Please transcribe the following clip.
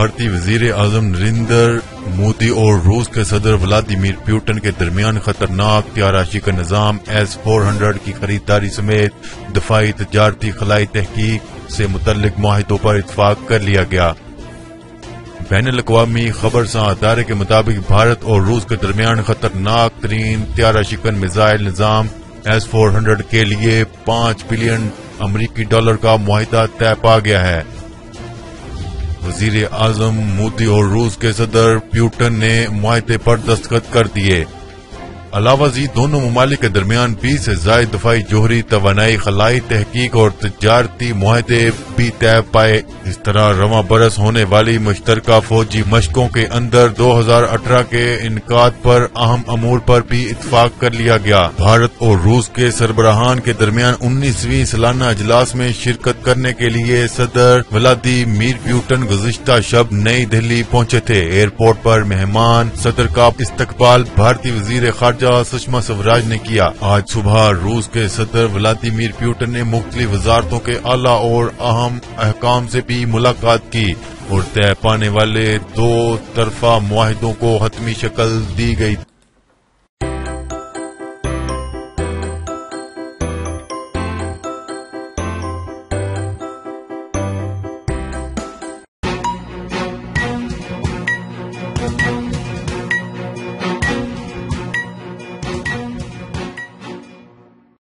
بھارتی وزیر اعظم نریندر مودی اور روس کے صدر ولادیمیر پیوٹن کے درمیان خطرناک طیاراشی کا نظام S-400 کی خریداری سمیت دفاعی، تجارتی، خلائی تحقیق سے متعلق معاہدوں پر اتفاق کر لیا گیا۔ بین الاقوامی خبرساں ادارے کے مطابق بھارت اور روس کے درمیان خطرناک ترین طیارہ شکن میزائل نظام S-400 کے لیے $5 بلین امریکی کا معاہدہ طے پا گیا ہے۔ وزیر اعظم مودی اور روس کے صدر پیوٹن نے معاہدے پر دستخط کر دیے۔ علاوہ ازیں دونوں ممالک کے درمیان 20 سے زائد دفاعی جوہری توانائی، خلائی تحقیق اور تجارتی معاہدے بھی طے پائے۔ اس طرح رواں برس ہونے والی مشترکہ فوجی مشقوں کے اندر 2018 کے انعقاد پر اہم امور پر بھی اتفاق کر لیا گیا۔ بھارت اور روس کے سربراہان کے درمیان 19ویں سالانہ اجلاس میں شرکت کرنے کے لیے صدر ولادیمیر پیوٹن گزشتہ شب نئی دہلی پہنچے تھے۔ ایئرپورٹ پر مہمان صدر کا استقبال بھارتی وزیر خارجہ سشما سوراج نے کیا۔ آج صبح روس کے صدر ولادیمیر پیوٹن نے مختلف وزارتوں کے اعلیٰ اور اہم حکام سے بھی ملاقات کی اور طے پانے والے 2 طرفہ معاہدوں کو حتمی شکل دی گئی۔